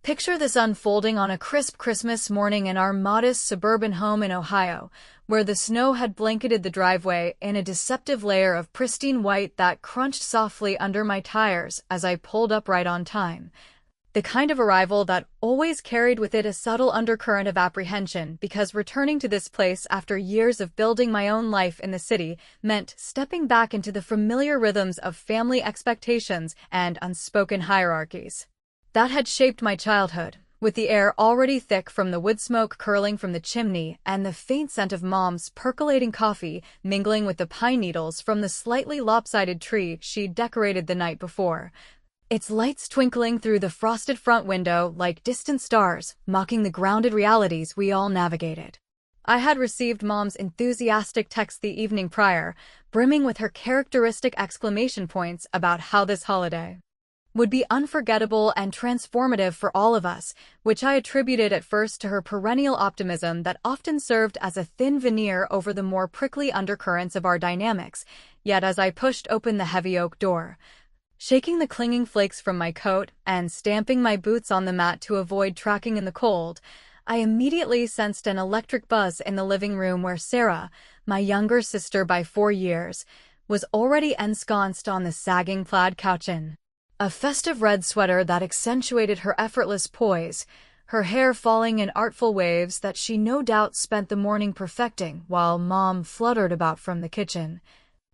Picture this unfolding on a crisp Christmas morning in our modest suburban home in Ohio, where the snow had blanketed the driveway in a deceptive layer of pristine white that crunched softly under my tires as I pulled up right on time. The kind of arrival that always carried with it a subtle undercurrent of apprehension, because returning to this place after years of building my own life in the city meant stepping back into the familiar rhythms of family expectations and unspoken hierarchies that had shaped my childhood. With the air already thick from the wood smoke curling from the chimney and the faint scent of Mom's percolating coffee mingling with the pine needles from the slightly lopsided tree she'd decorated the night before, its lights twinkling through the frosted front window like distant stars, mocking the grounded realities we all navigated. I had received Mom's enthusiastic text the evening prior, brimming with her characteristic exclamation points about how this holiday would be unforgettable and transformative for all of us, which I attributed at first to her perennial optimism that often served as a thin veneer over the more prickly undercurrents of our dynamics. Yet as I pushed open the heavy oak door, shaking the clinging flakes from my coat and stamping my boots on the mat to avoid tracking in the cold, I immediately sensed an electric buzz in the living room where Sarah, my younger sister by 4 years, was already ensconced on the sagging plaid couch in a festive red sweater that accentuated her effortless poise, her hair falling in artful waves that she no doubt spent the morning perfecting while Mom fluttered about from the kitchen,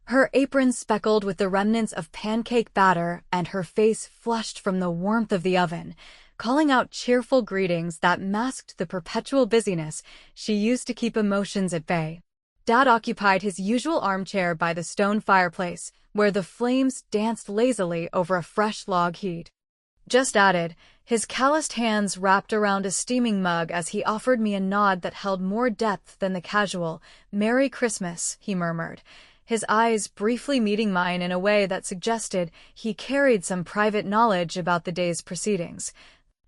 her apron speckled with the remnants of pancake batter and her face flushed from the warmth of the oven, calling out cheerful greetings that masked the perpetual busyness she used to keep emotions at bay. Dad occupied his usual armchair by the stone fireplace, where the flames danced lazily over a fresh log heat just added, his calloused hands wrapped around a steaming mug as he offered me a nod that held more depth than the casual, "Merry Christmas," he murmured, his eyes briefly meeting mine in a way that suggested he carried some private knowledge about the day's proceedings.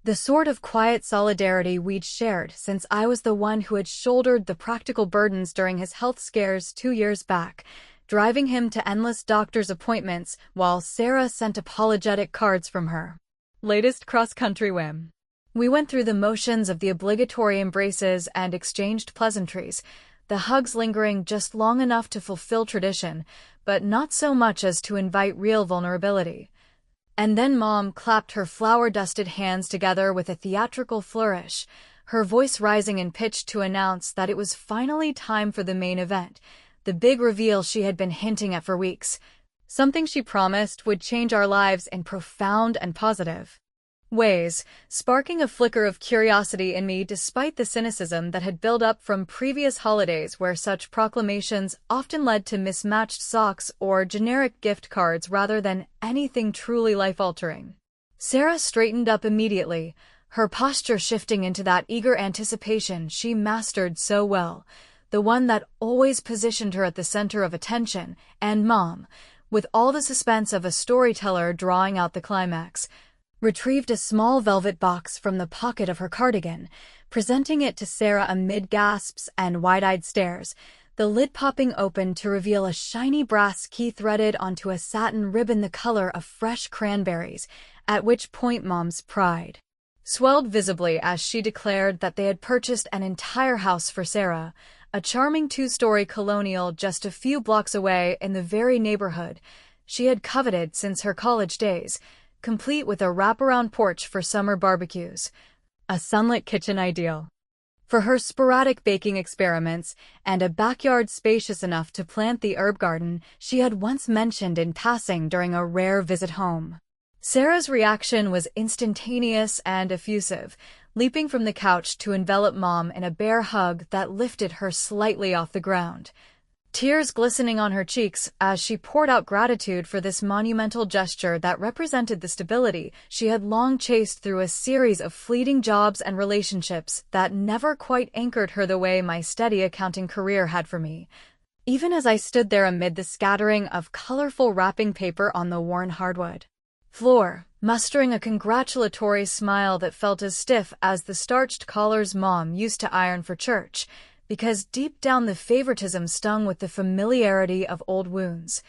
The sort of quiet solidarity we'd shared since I was the one who had shouldered the practical burdens during his health scares 2 years back, driving him to endless doctor's appointments while Sarah sent apologetic cards from her latest cross-country whim. We went through the motions of the obligatory embraces and exchanged pleasantries, the hugs lingering just long enough to fulfill tradition, but not so much as to invite real vulnerability. And then Mom clapped her flour-dusted hands together with a theatrical flourish, her voice rising in pitch to announce that it was finally time for the main event, the big reveal she had been hinting at for weeks, something she promised would change our lives in profound and positive ways, sparking a flicker of curiosity in me despite the cynicism that had built up from previous holidays where such proclamations often led to mismatched socks or generic gift cards rather than anything truly life-altering. Sarah straightened up immediately, her posture shifting into that eager anticipation she mastered so well, the one that always positioned her at the center of attention, and Mom, with all the suspense of a storyteller drawing out the climax, retrieved a small velvet box from the pocket of her cardigan, presenting it to Sarah amid gasps and wide-eyed stares, the lid popping open to reveal a shiny brass key threaded onto a satin ribbon the color of fresh cranberries, at which point Mom's pride swelled visibly as she declared that they had purchased an entire house for Sarah, a charming 2-story colonial just a few blocks away in the very neighborhood she had coveted since her college days, complete with a wraparound porch for summer barbecues, a sunlit kitchen ideal for her sporadic baking experiments, and a backyard spacious enough to plant the herb garden she had once mentioned in passing during a rare visit home. Sarah's reaction was instantaneous and effusive, leaping from the couch to envelop Mom in a bear hug that lifted her slightly off the ground, tears glistening on her cheeks as she poured out gratitude for this monumental gesture that represented the stability she had long chased through a series of fleeting jobs and relationships that never quite anchored her the way my steady accounting career had for me. Even as I stood there amid the scattering of colorful wrapping paper on the worn hardwood floor, mustering a congratulatory smile that felt as stiff as the starched collars Mom used to iron for church, because deep down the favoritism stung with the familiarity of old wounds.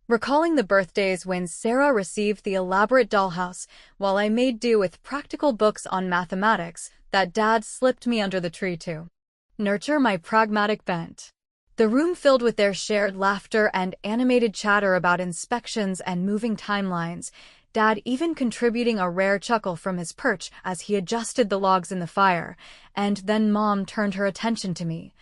recalling the birthdays when Sarah received the elaborate dollhouse while I made do with practical books on mathematics that Dad slipped me under the tree to nurture my pragmatic bent. The room filled with their shared laughter and animated chatter about inspections and moving timelines, Dad even contributing a rare chuckle from his perch as he adjusted the logs in the fire, and then Mom turned her attention to me,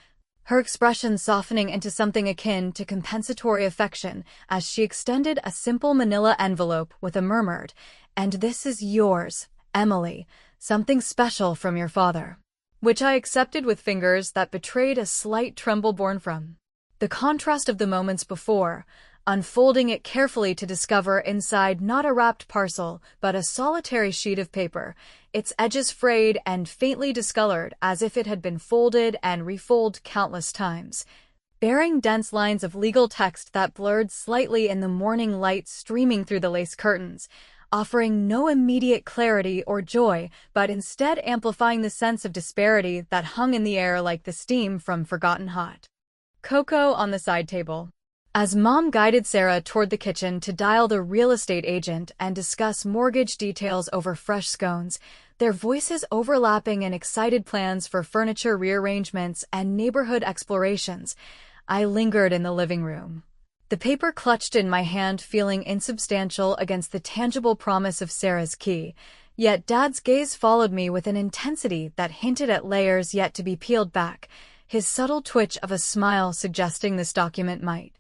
her expression softening into something akin to compensatory affection as she extended a simple manila envelope with a murmured, "And this is yours, Emily, something special from your father," which I accepted with fingers that betrayed a slight tremble born from the contrast of the moments before, unfolding it carefully to discover inside not a wrapped parcel, but a solitary sheet of paper, its edges frayed and faintly discolored as if it had been folded and refolded countless times, bearing dense lines of legal text that blurred slightly in the morning light streaming through the lace curtains, offering no immediate clarity or joy, but instead amplifying the sense of disparity that hung in the air like the steam from forgotten hot cocoa on the side table. As Mom guided Sarah toward the kitchen to dial the real estate agent and discuss mortgage details over fresh scones, their voices overlapping in excited plans for furniture rearrangements and neighborhood explorations, I lingered in the living room, the paper clutched in my hand feeling insubstantial against the tangible promise of Sarah's key, yet Dad's gaze followed me with an intensity that hinted at layers yet to be peeled back, his subtle twitch of a smile suggesting this document might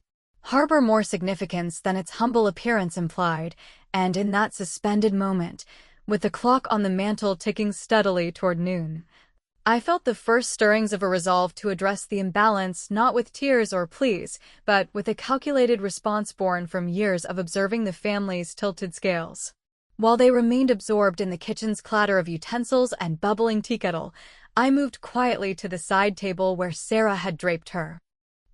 harbor more significance than its humble appearance implied, and in that suspended moment, with the clock on the mantel ticking steadily toward noon, I felt the first stirrings of a resolve to address the imbalance not with tears or pleas, but with a calculated response born from years of observing the family's tilted scales. While they remained absorbed in the kitchen's clatter of utensils and bubbling teakettle, I moved quietly to the side table where Sarah had draped her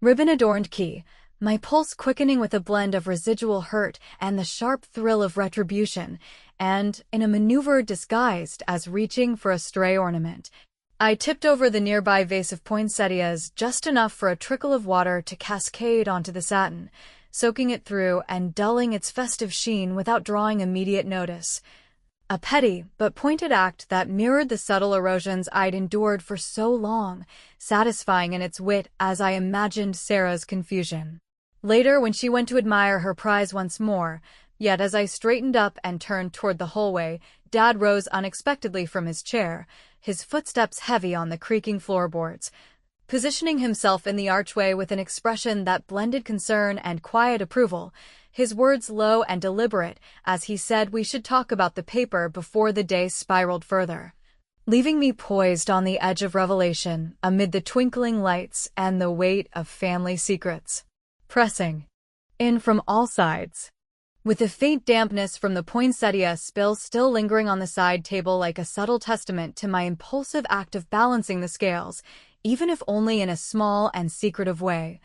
ribbon-adorned key, my pulse quickening with a blend of residual hurt and the sharp thrill of retribution, and, in a maneuver disguised as reaching for a stray ornament, I tipped over the nearby vase of poinsettias just enough for a trickle of water to cascade onto the satin, soaking it through and dulling its festive sheen without drawing immediate notice. A petty but pointed act that mirrored the subtle erosions I'd endured for so long, satisfying in its wit as I imagined Sarah's confusion. Later, when she went to admire her prize once more, yet as I straightened up and turned toward the hallway, Dad rose unexpectedly from his chair, his footsteps heavy on the creaking floorboards, positioning himself in the archway with an expression that blended concern and quiet approval, his words low and deliberate as he said we should talk about the paper before the day spiraled further, leaving me poised on the edge of revelation amid the twinkling lights and the weight of family secrets pressing in from all sides. With the faint dampness from the poinsettia spill still lingering on the side table like a subtle testament to my impulsive act of balancing the scales, even if only in a small and secretive way,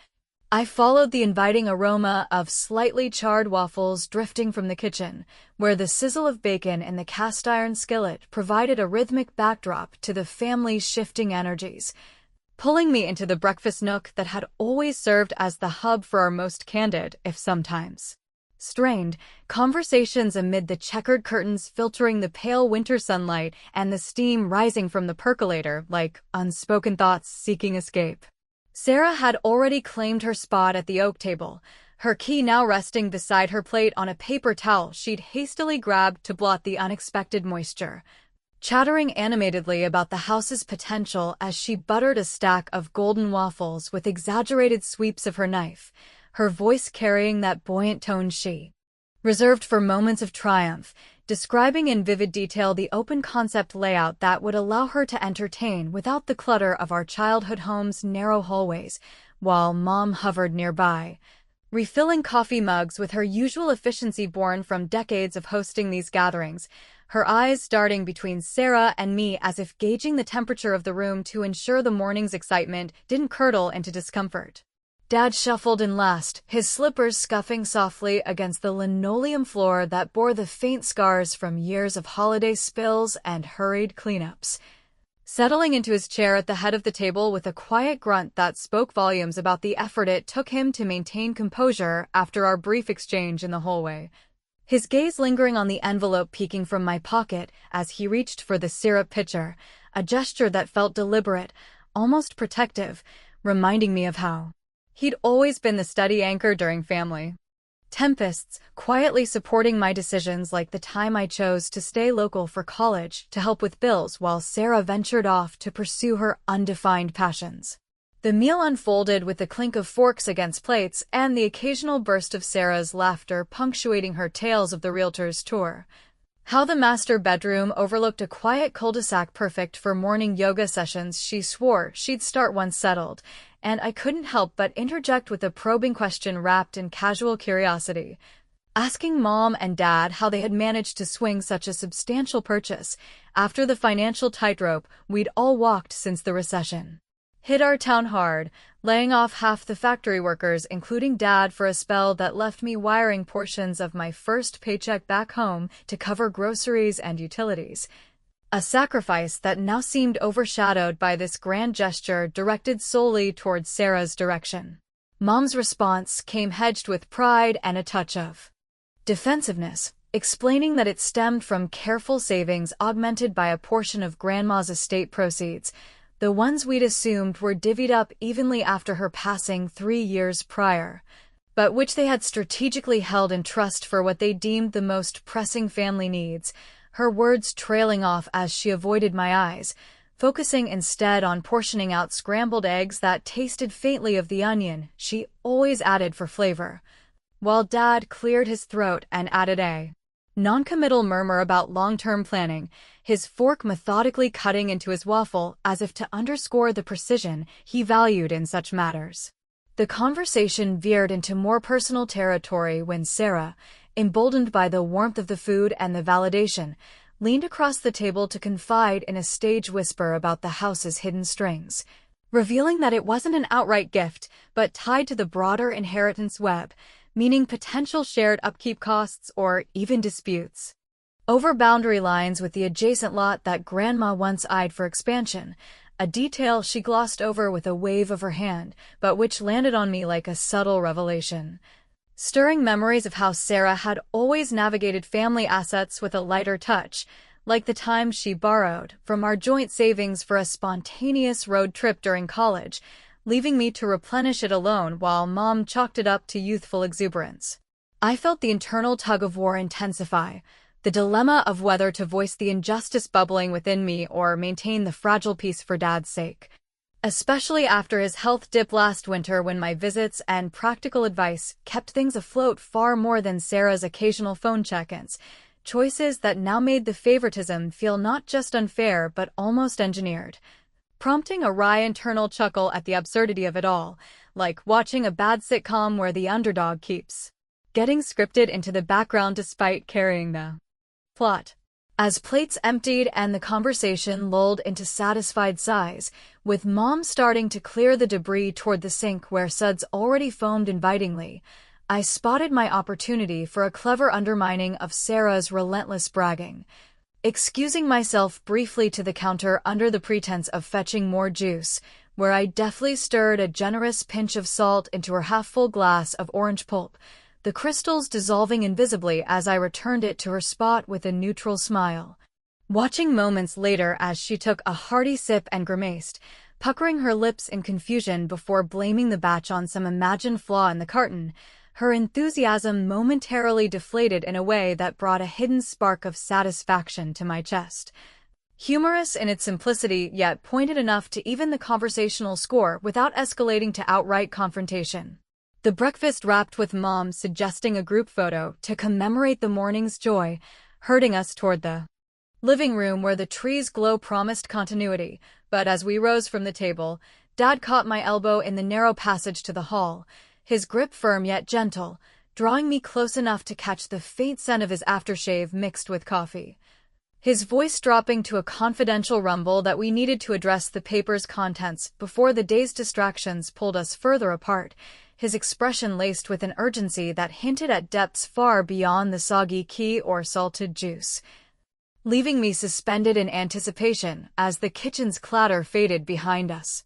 I followed the inviting aroma of slightly charred waffles drifting from the kitchen, where the sizzle of bacon in the cast-iron skillet provided a rhythmic backdrop to the family's shifting energies, pulling me into the breakfast nook that had always served as the hub for our most candid, if sometimes strained, conversations amid the checkered curtains filtering the pale winter sunlight and the steam rising from the percolator like unspoken thoughts seeking escape. Sarah had already claimed her spot at the oak table, her key now resting beside her plate on a paper towel she'd hastily grabbed to blot the unexpected moisture, chattering animatedly about the house's potential as she buttered a stack of golden waffles with exaggerated sweeps of her knife, her voice carrying that buoyant tone she reserved for moments of triumph, describing in vivid detail the open-concept layout that would allow her to entertain without the clutter of our childhood home's narrow hallways, while Mom hovered nearby, refilling coffee mugs with her usual efficiency born from decades of hosting these gatherings, her eyes darting between Sarah and me as if gauging the temperature of the room to ensure the morning's excitement didn't curdle into discomfort. Dad shuffled in last, his slippers scuffing softly against the linoleum floor that bore the faint scars from years of holiday spills and hurried cleanups. settling into his chair at the head of the table with a quiet grunt that spoke volumes about the effort it took him to maintain composure after our brief exchange in the hallway. His gaze lingering on the envelope peeking from my pocket as he reached for the syrup pitcher, a gesture that felt deliberate, almost protective, reminding me of how he'd always been the steady anchor during family tempests, quietly supporting my decisions like the time I chose to stay local for college to help with bills while Sarah ventured off to pursue her undefined passions. The meal unfolded with the clink of forks against plates and the occasional burst of Sarah's laughter punctuating her tales of the realtor's tour. How the master bedroom overlooked a quiet cul-de-sac perfect for morning yoga sessions she swore she'd start once settled, and I couldn't help but interject with a probing question wrapped in casual curiosity, asking Mom and Dad how they had managed to swing such a substantial purchase after the financial tightrope we'd all walked since the recession hit our town hard, laying off half the factory workers, including Dad, for a spell that left me wiring portions of my first paycheck back home to cover groceries and utilities. A sacrifice that now seemed overshadowed by this grand gesture directed solely towards Sarah's direction. Mom's response came hedged with pride and a touch of defensiveness, explaining that it stemmed from careful savings augmented by a portion of Grandma's estate proceeds, the ones we'd assumed were divvied up evenly after her passing 3 years prior, but which they had strategically held in trust for what they deemed the most pressing family needs, her words trailing off as she avoided my eyes, focusing instead on portioning out scrambled eggs that tasted faintly of the onion she always added for flavor, while Dad cleared his throat and added a non-committal murmur about long-term planning, his fork methodically cutting into his waffle as if to underscore the precision he valued in such matters. The conversation veered into more personal territory when Sarah, emboldened by the warmth of the food and the validation, leaned across the table to confide in a stage whisper about the house's hidden strings, revealing that it wasn't an outright gift, but tied to the broader inheritance web, meaning potential shared upkeep costs or even disputes over boundary lines with the adjacent lot that Grandma once eyed for expansion, a detail she glossed over with a wave of her hand, but which landed on me like a subtle revelation, stirring memories of how Sarah had always navigated family assets with a lighter touch, like the time she borrowed from our joint savings for a spontaneous road trip during college, leaving me to replenish it alone while Mom chalked it up to youthful exuberance. I felt the internal tug-of-war intensify, the dilemma of whether to voice the injustice bubbling within me or maintain the fragile peace for Dad's sake, especially after his health dip last winter when my visits and practical advice kept things afloat far more than Sarah's occasional phone check-ins, choices that now made the favoritism feel not just unfair but almost engineered, prompting a wry internal chuckle at the absurdity of it all, like watching a bad sitcom where the underdog keeps getting scripted into the background despite carrying the plot. As plates emptied and the conversation lulled into satisfied sighs, with Mom starting to clear the debris toward the sink where suds already foamed invitingly, I spotted my opportunity for a clever undermining of Sarah's relentless bragging, excusing myself briefly to the counter under the pretense of fetching more juice, where I deftly stirred a generous pinch of salt into her half-full glass of orange pulp, the crystals dissolving invisibly as I returned it to her spot with a neutral smile. Watching moments later as she took a hearty sip and grimaced, puckering her lips in confusion before blaming the batch on some imagined flaw in the carton, her enthusiasm momentarily deflated in a way that brought a hidden spark of satisfaction to my chest. Humorous in its simplicity, yet pointed enough to even the conversational score without escalating to outright confrontation. The breakfast wrapped with Mom suggesting a group photo to commemorate the morning's joy, herding us toward the living room where the tree's glow promised continuity, but as we rose from the table, Dad caught my elbow in the narrow passage to the hall, his grip firm yet gentle, drawing me close enough to catch the faint scent of his aftershave mixed with coffee. His voice dropping to a confidential rumble that we needed to address the paper's contents before the day's distractions pulled us further apart, his expression laced with an urgency that hinted at depths far beyond the soggy key or salted juice. leaving me suspended in anticipation as the kitchen's clatter faded behind us.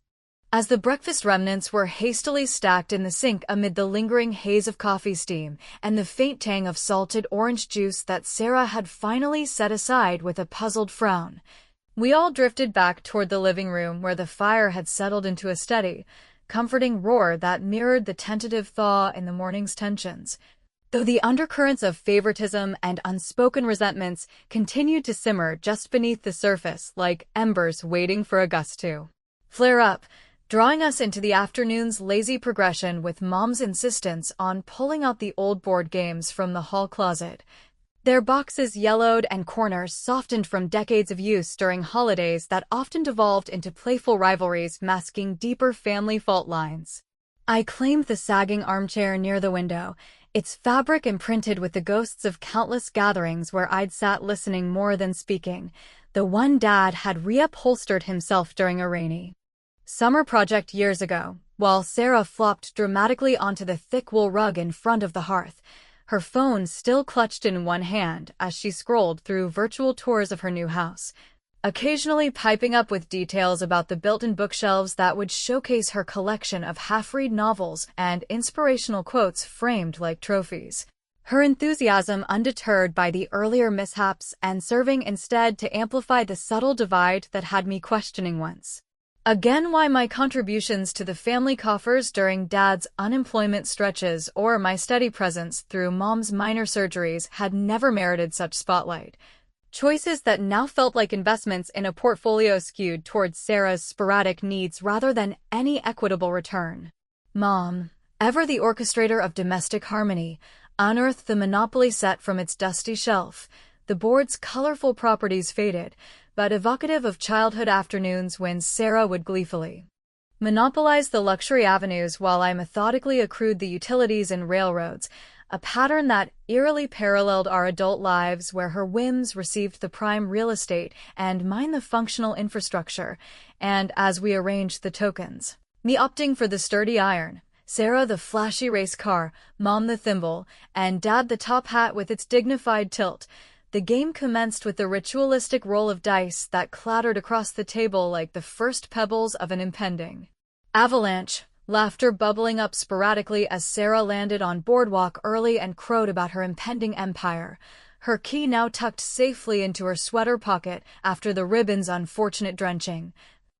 As the breakfast remnants were hastily stacked in the sink amid the lingering haze of coffee steam and the faint tang of salted orange juice that Sarah had finally set aside with a puzzled frown, we all drifted back toward the living room where the fire had settled into a steady, comforting roar that mirrored the tentative thaw in the morning's tensions, though the undercurrents of favoritism and unspoken resentments continued to simmer just beneath the surface like embers waiting for a gust to flare up, drawing us into the afternoon's lazy progression with Mom's insistence on pulling out the old board games from the hall closet, their boxes yellowed and corners softened from decades of use during holidays that often devolved into playful rivalries masking deeper family fault lines. I claimed the sagging armchair near the window, its fabric imprinted with the ghosts of countless gatherings where I'd sat listening more than speaking, the one Dad had reupholstered himself during a rainy summer project years ago, while Sarah flopped dramatically onto the thick wool rug in front of the hearth, her phone still clutched in one hand as she scrolled through virtual tours of her new house, occasionally piping up with details about the built-in bookshelves that would showcase her collection of half-read novels and inspirational quotes framed like trophies. Her enthusiasm undeterred by the earlier mishaps and serving instead to amplify the subtle divide that had me questioning once again why my contributions to the family coffers during Dad's unemployment stretches or my steady presence through Mom's minor surgeries had never merited such spotlight. Choices that now felt like investments in a portfolio skewed towards Sarah's sporadic needs rather than any equitable return. Mom, ever the orchestrator of domestic harmony, unearthed the Monopoly set from its dusty shelf. The board's colorful properties faded, but evocative of childhood afternoons when Sarah would gleefully monopolize the luxury avenues while I methodically accrued the utilities and railroads, a pattern that eerily paralleled our adult lives where her whims received the prime real estate and mine the functional infrastructure, and as we arranged the tokens, me opting for the sturdy iron, Sarah the flashy race car, Mom the thimble, and Dad the top hat with its dignified tilt, the game commenced with the ritualistic roll of dice that clattered across the table like the first pebbles of an impending avalanche, laughter bubbling up sporadically as Sarah landed on boardwalk early and crowed about her impending empire, her key now tucked safely into her sweater pocket after the ribbon's unfortunate drenching,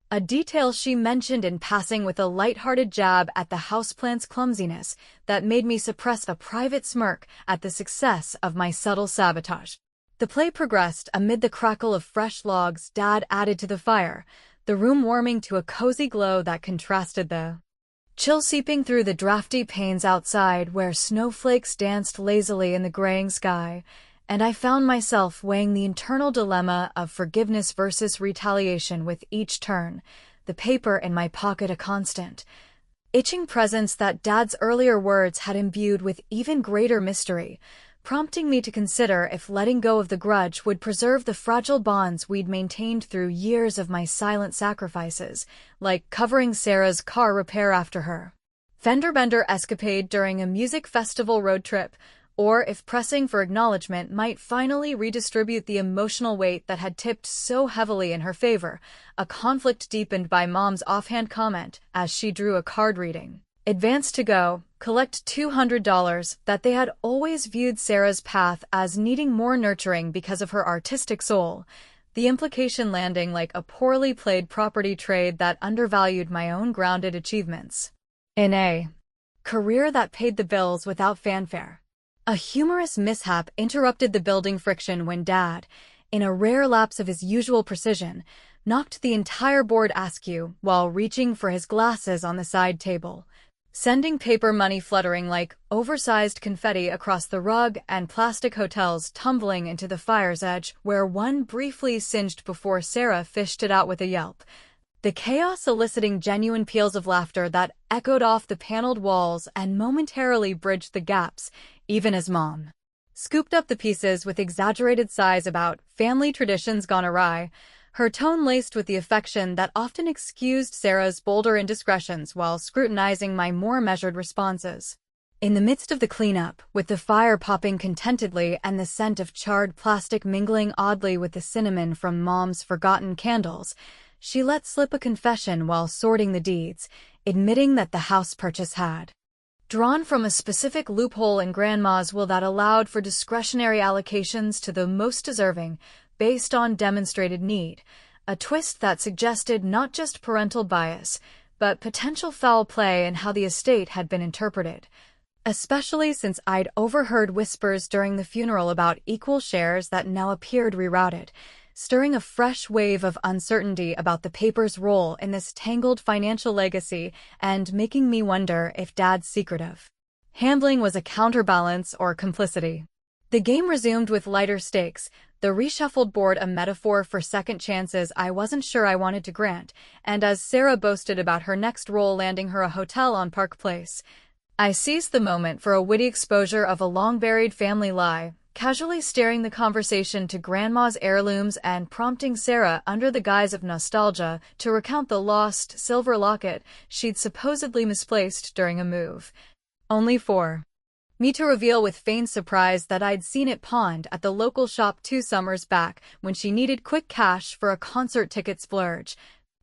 a detail she mentioned in passing with a light-hearted jab at the houseplant's clumsiness that made me suppress a private smirk at the success of my subtle sabotage. The play progressed amid the crackle of fresh logs Dad added to the fire, the room warming to a cozy glow that contrasted the chill seeping through the drafty panes outside where snowflakes danced lazily in the graying sky, and I found myself weighing the internal dilemma of forgiveness versus retaliation with each turn, the paper in my pocket a constant, itching presence that Dad's earlier words had imbued with even greater mystery, prompting me to consider if letting go of the grudge would preserve the fragile bonds we'd maintained through years of my silent sacrifices, like covering Sarah's car repair after her fender bender escapade during a music festival road trip, or if pressing for acknowledgement might finally redistribute the emotional weight that had tipped so heavily in her favor, a conflict deepened by Mom's offhand comment as she drew a card reading advance to go collect $200 that they had always viewed Sarah's path as needing more nurturing because of her artistic soul, the implication landing like a poorly played property trade that undervalued my own grounded achievements in a career that paid the bills without fanfare. A humorous mishap interrupted the building friction when Dad, in a rare lapse of his usual precision, knocked the entire board askew while reaching for his glasses on the side table, sending paper money fluttering like oversized confetti across the rug and plastic hotels tumbling into the fire's edge where one briefly singed before Sarah fished it out with a yelp, the chaos eliciting genuine peals of laughter that echoed off the paneled walls and momentarily bridged the gaps, even as Mom scooped up the pieces with exaggerated sighs about family traditions gone awry, her tone laced with the affection that often excused Sarah's bolder indiscretions while scrutinizing my more measured responses. In the midst of the cleanup, with the fire popping contentedly and the scent of charred plastic mingling oddly with the cinnamon from Mom's forgotten candles, she let slip a confession while sorting the deeds, admitting that the house purchase had drawn from a specific loophole in Grandma's will that allowed for discretionary allocations to the most deserving, based on demonstrated need, a twist that suggested not just parental bias, but potential foul play in how the estate had been interpreted. Especially since I'd overheard whispers during the funeral about equal shares that now appeared rerouted, stirring a fresh wave of uncertainty about the paper's role in this tangled financial legacy and making me wonder if Dad's secretive handling was a counterbalance or complicity. The game resumed with lighter stakes, the reshuffled board a metaphor for second chances I wasn't sure I wanted to grant, and as Sarah boasted about her next role landing her a hotel on Park Place, I seized the moment for a witty exposure of a long-buried family lie, casually steering the conversation to Grandma's heirlooms and prompting Sarah, under the guise of nostalgia, to recount the lost silver locket she'd supposedly misplaced during a move. Only for me to reveal with feigned surprise that I'd seen it pawned at the local shop 2 summers back when she needed quick cash for a concert ticket splurge.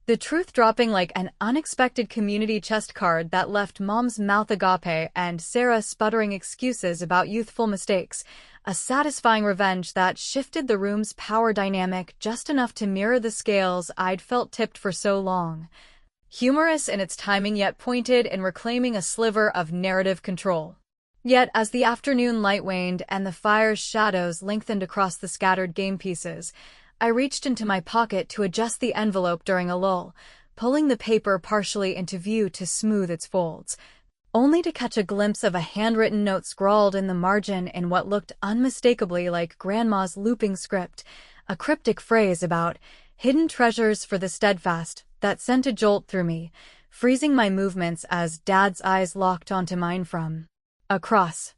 The truth dropping like an unexpected community chest card that left Mom's mouth agape and Sarah sputtering excuses about youthful mistakes, a satisfying revenge that shifted the room's power dynamic just enough to mirror the scales I'd felt tipped for so long. Humorous in its timing yet pointed in reclaiming a sliver of narrative control. Yet as the afternoon light waned and the fire's shadows lengthened across the scattered game pieces, I reached into my pocket to adjust the envelope during a lull, pulling the paper partially into view to smooth its folds, only to catch a glimpse of a handwritten note scrawled in the margin in what looked unmistakably like Grandma's looping script, a cryptic phrase about hidden treasures for the steadfast that sent a jolt through me, freezing my movements as Dad's eyes locked onto mine from across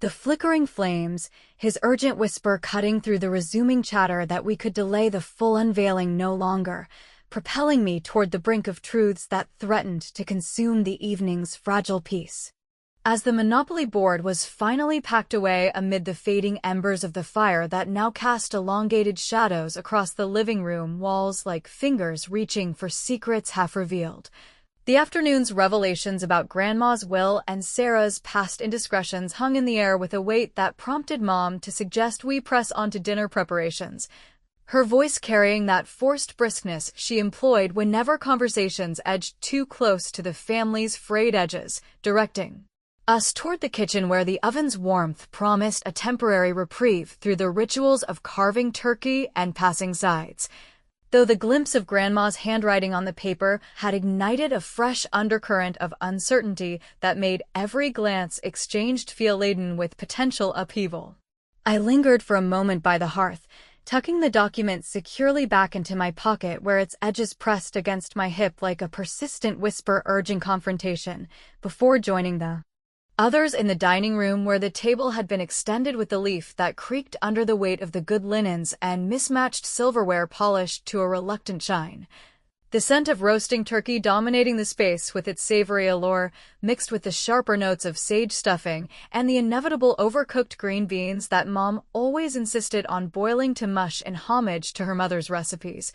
the flickering flames, his urgent whisper cutting through the resuming chatter that we could delay the full unveiling no longer, propelling me toward the brink of truths that threatened to consume the evening's fragile peace. As the Monopoly board was finally packed away amid the fading embers of the fire that now cast elongated shadows across the living room walls like fingers reaching for secrets half revealed, the afternoon's revelations about Grandma's will and Sarah's past indiscretions hung in the air with a weight that prompted Mom to suggest we press on to dinner preparations, her voice carrying that forced briskness she employed whenever conversations edged too close to the family's frayed edges, directing us toward the kitchen where the oven's warmth promised a temporary reprieve through the rituals of carving turkey and passing sides. Though the glimpse of Grandma's handwriting on the paper had ignited a fresh undercurrent of uncertainty that made every glance exchanged feel laden with potential upheaval. I lingered for a moment by the hearth, tucking the document securely back into my pocket where its edges pressed against my hip like a persistent whisper urging confrontation, before joining the others in the dining room where the table had been extended with the leaf that creaked under the weight of the good linens and mismatched silverware polished to a reluctant shine. The scent of roasting turkey dominating the space with its savory allure, mixed with the sharper notes of sage stuffing and the inevitable overcooked green beans that Mom always insisted on boiling to mush in homage to her mother's recipes,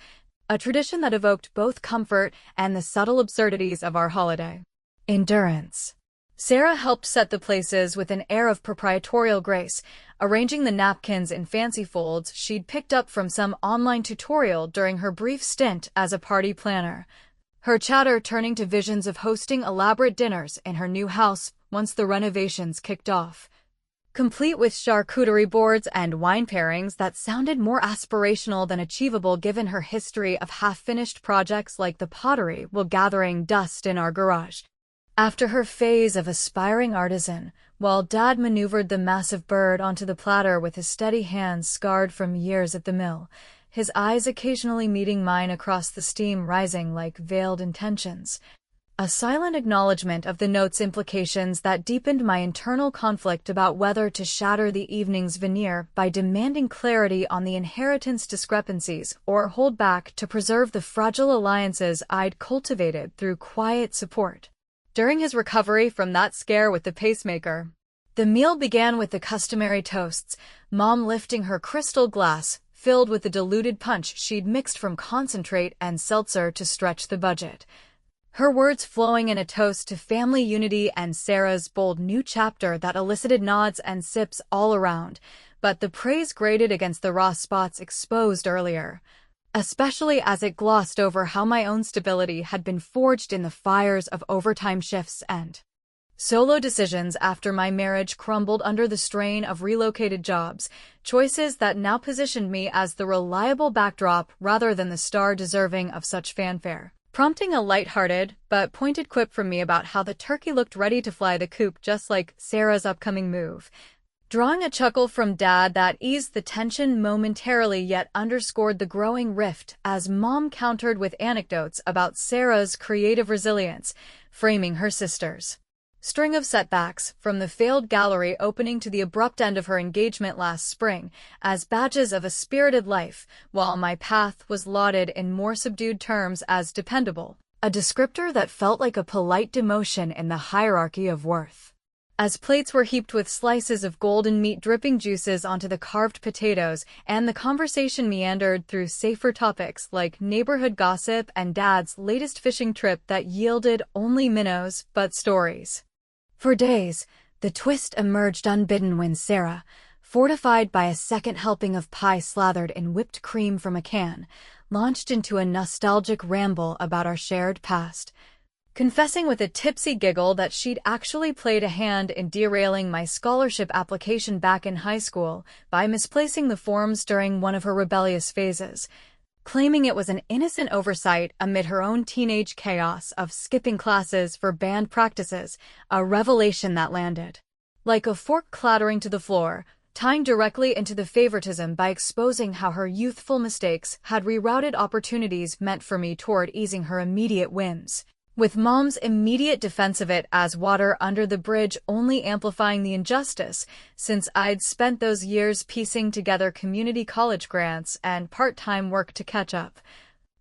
a tradition that evoked both comfort and the subtle absurdities of our holiday. Endurance. Sarah helped set the places with an air of proprietorial grace, arranging the napkins in fancy folds she'd picked up from some online tutorial during her brief stint as a party planner, her chatter turning to visions of hosting elaborate dinners in her new house once the renovations kicked off, complete with charcuterie boards and wine pairings that sounded more aspirational than achievable given her history of half-finished projects like the pottery while gathering dust in our garage. After her phase of aspiring artisan, while Dad maneuvered the massive bird onto the platter with his steady hands scarred from years at the mill, his eyes occasionally meeting mine across the steam rising like veiled intentions, a silent acknowledgement of the note's implications that deepened my internal conflict about whether to shatter the evening's veneer by demanding clarity on the inheritance discrepancies or hold back to preserve the fragile alliances I'd cultivated through quiet support. during his recovery from that scare with the pacemaker. The meal began with the customary toasts, Mom lifting her crystal glass, filled with the diluted punch she'd mixed from concentrate and seltzer to stretch the budget. Her words flowing in a toast to family unity and Sarah's bold new chapter that elicited nods and sips all around, but the praise grated against the raw spots exposed earlier, especially as it glossed over how my own stability had been forged in the fires of overtime shifts and solo decisions after my marriage crumbled under the strain of relocated jobs, choices that now positioned me as the reliable backdrop rather than the star deserving of such fanfare, prompting a lighthearted but pointed quip from me about how the turkey looked ready to fly the coop just like Sarah's upcoming move, drawing a chuckle from Dad that eased the tension momentarily yet underscored the growing rift as Mom countered with anecdotes about Sarah's creative resilience, framing her sister's string of setbacks, from the failed gallery opening to the abrupt end of her engagement last spring, as badges of a spirited life, while my path was lauded in more subdued terms as dependable, a descriptor that felt like a polite demotion in the hierarchy of worth. As plates were heaped with slices of golden meat dripping juices onto the carved potatoes, and the conversation meandered through safer topics like neighborhood gossip and Dad's latest fishing trip that yielded only minnows but stories. For days, the twist emerged unbidden when Sarah, fortified by a second helping of pie slathered in whipped cream from a can, launched into a nostalgic ramble about our shared past, confessing with a tipsy giggle that she'd actually played a hand in derailing my scholarship application back in high school by misplacing the forms during one of her rebellious phases, claiming it was an innocent oversight amid her own teenage chaos of skipping classes for band practices, a revelation that landed like a fork clattering to the floor, tying directly into the favoritism by exposing how her youthful mistakes had rerouted opportunities meant for me toward easing her immediate whims, with Mom's immediate defense of it as water under the bridge only amplifying the injustice, since I'd spent those years piecing together community college grants and part-time work to catch up.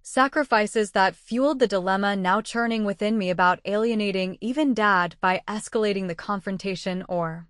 Sacrifices that fueled the dilemma now churning within me about alienating even Dad by escalating the confrontation or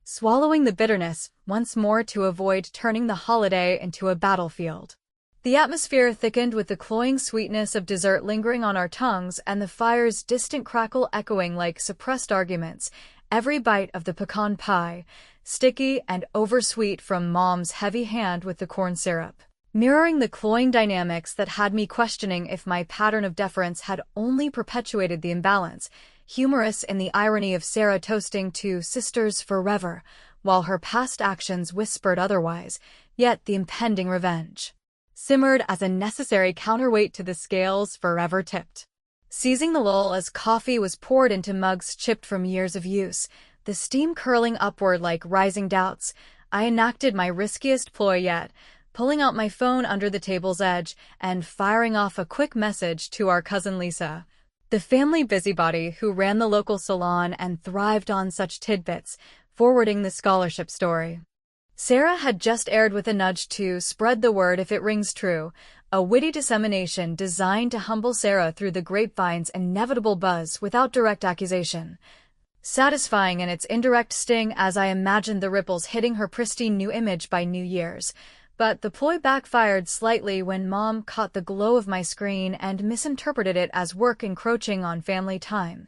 swallowing the bitterness once more to avoid turning the holiday into a battlefield. The atmosphere thickened with the cloying sweetness of dessert lingering on our tongues and the fire's distant crackle echoing like suppressed arguments, every bite of the pecan pie, sticky and oversweet from Mom's heavy hand with the corn syrup, mirroring the cloying dynamics that had me questioning if my pattern of deference had only perpetuated the imbalance, humorous in the irony of Sarah toasting to sisters forever, while her past actions whispered otherwise, yet the impending revenge simmered as a necessary counterweight to the scales forever tipped. Seizing the lull as coffee was poured into mugs chipped from years of use, the steam curling upward like rising doubts, I enacted my riskiest ploy yet, pulling out my phone under the table's edge and firing off a quick message to our cousin Lisa, the family busybody who ran the local salon and thrived on such tidbits, forwarding the scholarship story Sarah had just aired with a nudge to spread the word if it rings true, a witty dissemination designed to humble Sarah through the grapevine's inevitable buzz without direct accusation. Satisfying in its indirect sting as I imagined the ripples hitting her pristine new image by New Year's, but the ploy backfired slightly when Mom caught the glow of my screen and misinterpreted it as work encroaching on family time,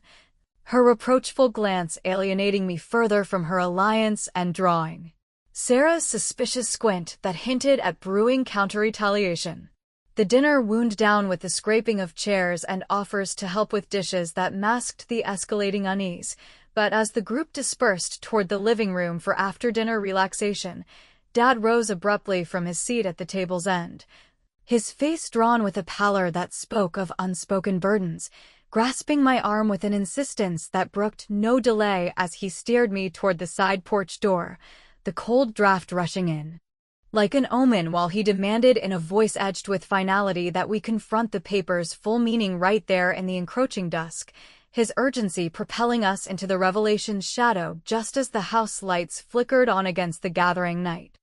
her reproachful glance alienating me further from her alliance and drawing Sarah's suspicious squint that hinted at brewing counter-retaliation. The dinner wound down with the scraping of chairs and offers to help with dishes that masked the escalating unease, but as the group dispersed toward the living room for after-dinner relaxation, Dad rose abruptly from his seat at the table's end, his face drawn with a pallor that spoke of unspoken burdens, grasping my arm with an insistence that brooked no delay as he steered me toward the side porch door, the cold draft rushing in like an omen while he demanded in a voice edged with finality that we confront the paper's full meaning right there in the encroaching dusk, his urgency propelling us into the revelation's shadow just as the house lights flickered on against the gathering night.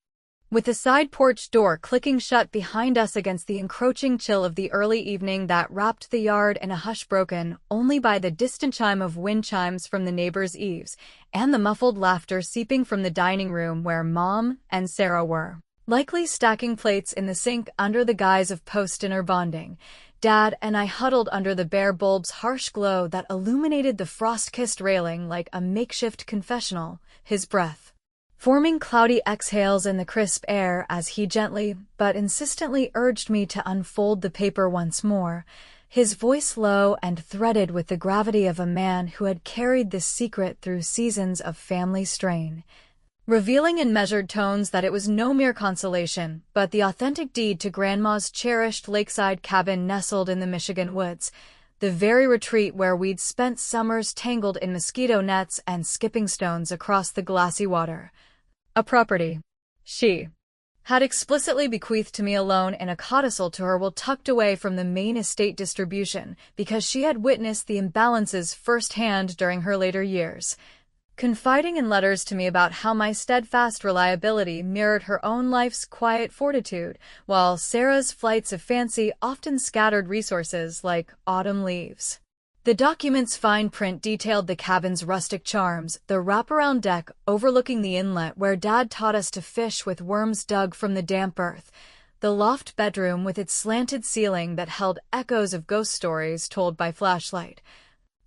with the side porch door clicking shut behind us against the encroaching chill of the early evening that wrapped the yard in a hush broken only by the distant chime of wind chimes from the neighbors' eaves and the muffled laughter seeping from the dining room where Mom and Sarah were, likely stacking plates in the sink under the guise of post-dinner bonding. Dad and I huddled under the bare bulb's harsh glow that illuminated the frost-kissed railing like a makeshift confessional, his breath forming cloudy exhales in the crisp air as he gently but insistently urged me to unfold the paper once more, his voice low and threaded with the gravity of a man who had carried this secret through seasons of family strain, revealing in measured tones that it was no mere consolation, but the authentic deed to Grandma's cherished lakeside cabin nestled in the Michigan woods, the very retreat where we'd spent summers tangled in mosquito nets and skipping stones across the glassy water. A property she had explicitly bequeathed to me alone in a codicil to her while tucked away from the main estate distribution because she had witnessed the imbalances firsthand during her later years, confiding in letters to me about how my steadfast reliability mirrored her own life's quiet fortitude, while Sarah's flights of fancy often scattered resources like autumn leaves. The document's fine print detailed the cabin's rustic charms, the wraparound deck overlooking the inlet where Dad taught us to fish with worms dug from the damp earth, the loft bedroom with its slanted ceiling that held echoes of ghost stories told by flashlight,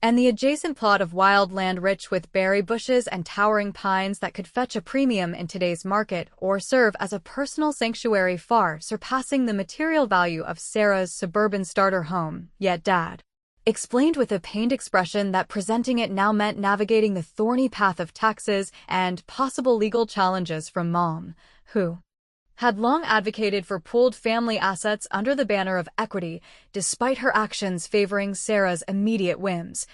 and the adjacent plot of wild land rich with berry bushes and towering pines that could fetch a premium in today's market or serve as a personal sanctuary far surpassing the material value of Sarah's suburban starter home. Yet Dad explained with a pained expression that presenting it now meant navigating the thorny path of taxes and possible legal challenges from Mom, who had long advocated for pooled family assets under the banner of equity, despite her actions favoring Sarah's immediate whims,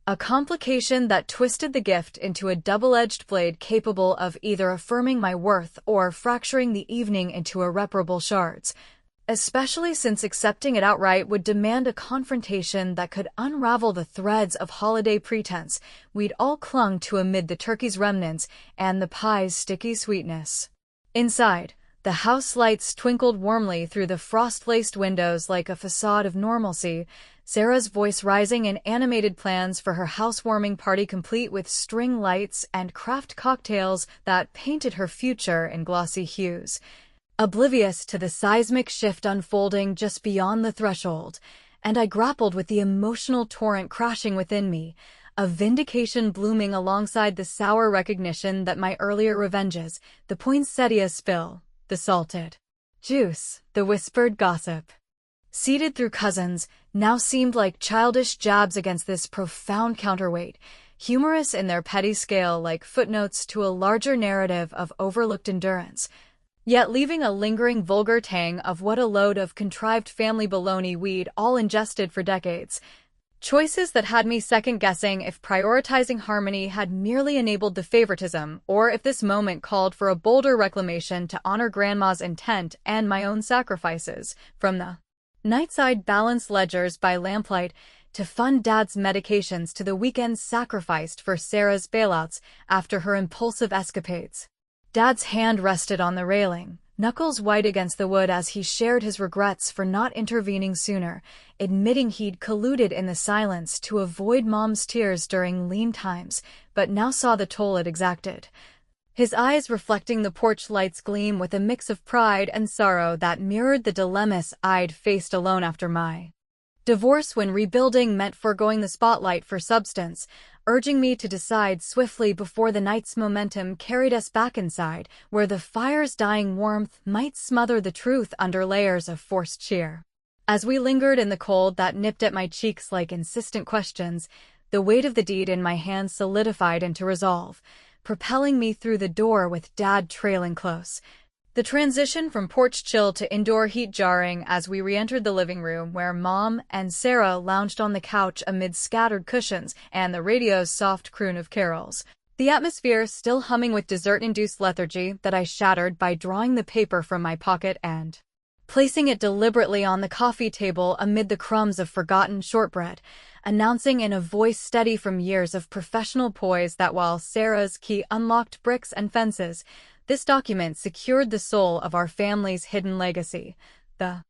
a complication that twisted the gift into a double-edged blade capable of either affirming my worth or fracturing the evening into irreparable shards, especially since accepting it outright would demand a confrontation that could unravel the threads of holiday pretense we'd all clung to amid the turkey's remnants and the pie's sticky sweetness. Inside, the house lights twinkled warmly through the frost-laced windows like a facade of normalcy, Sarah's voice rising in animated plans for her housewarming party complete with string lights and craft cocktails that painted her future in glossy hues. Oblivious to the seismic shift unfolding just beyond the threshold, and I grappled with the emotional torrent crashing within me, a vindication blooming alongside the sour recognition that my earlier revenges, the poinsettia spill, the salted juice, the whispered gossip, seeded through cousins, now seemed like childish jabs against this profound counterweight, humorous in their petty scale like footnotes to a larger narrative of overlooked endurance, yet leaving a lingering vulgar tang of what a load of contrived family baloney we'd all ingested for decades. Choices that had me second-guessing if prioritizing harmony had merely enabled the favoritism, or if this moment called for a bolder reclamation to honor Grandma's intent and my own sacrifices, from the nightside balance ledgers by lamplight to fund Dad's medications to the weekends sacrificed for Sarah's bailouts after her impulsive escapades. Dad's hand rested on the railing, knuckles white against the wood as he shared his regrets for not intervening sooner, admitting he'd colluded in the silence to avoid Mom's tears during lean times, but now saw the toll it exacted. His eyes reflecting the porch light's gleam with a mix of pride and sorrow that mirrored the dilemmas I'd faced alone after my divorce when rebuilding meant foregoing the spotlight for substance, urging me to decide swiftly before the night's momentum carried us back inside, where the fire's dying warmth might smother the truth under layers of forced cheer. As we lingered in the cold that nipped at my cheeks like insistent questions, the weight of the deed in my hands solidified into resolve, propelling me through the door with Dad trailing close. The transition from porch chill to indoor heat jarring as we re-entered the living room where Mom and Sarah lounged on the couch amid scattered cushions and the radio's soft croon of carols. The atmosphere still humming with dessert-induced lethargy that I shattered by drawing the paper from my pocket and placing it deliberately on the coffee table amid the crumbs of forgotten shortbread, announcing in a voice steady from years of professional poise that while Sarah's key unlocked bricks and fences, This document secured the soul of our family's hidden legacy, the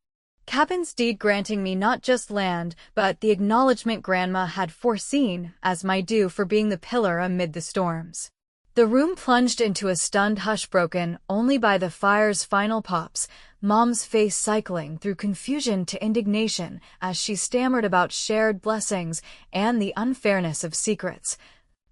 cabin's deed, granting me not just land, but the acknowledgement Grandma had foreseen as my due for being the pillar amid the storms. The room plunged into a stunned hush, broken only by the fire's final pops, Mom's face cycling through confusion to indignation as she stammered about shared blessings and the unfairness of secrets.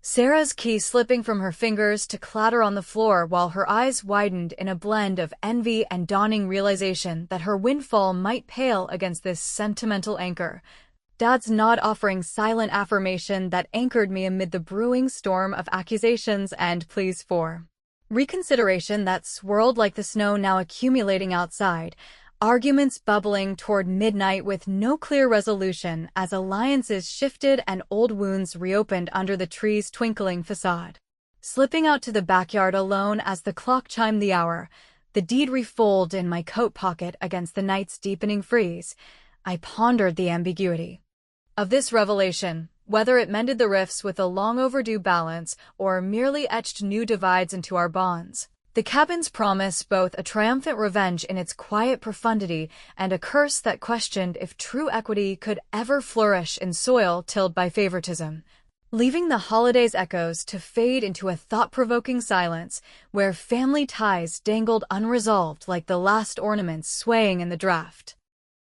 Sarah's key slipping from her fingers to clatter on the floor while her eyes widened in a blend of envy and dawning realization that her windfall might pale against this sentimental anchor. Dad's nod offering silent affirmation that anchored me amid the brewing storm of accusations and pleas for reconsideration that swirled like the snow now accumulating outside, arguments bubbling toward midnight with no clear resolution as alliances shifted and old wounds reopened under the tree's twinkling facade. Slipping out to the backyard alone as the clock chimed the hour, the deed refolded in my coat pocket against the night's deepening freeze, I pondered the ambiguity of this revelation, whether it mended the rifts with a long-overdue balance or merely etched new divides into our bonds. The cabin's promise both a triumphant revenge in its quiet profundity and a curse that questioned if true equity could ever flourish in soil tilled by favoritism, leaving the holiday's echoes to fade into a thought-provoking silence where family ties dangled unresolved like the last ornaments swaying in the draft.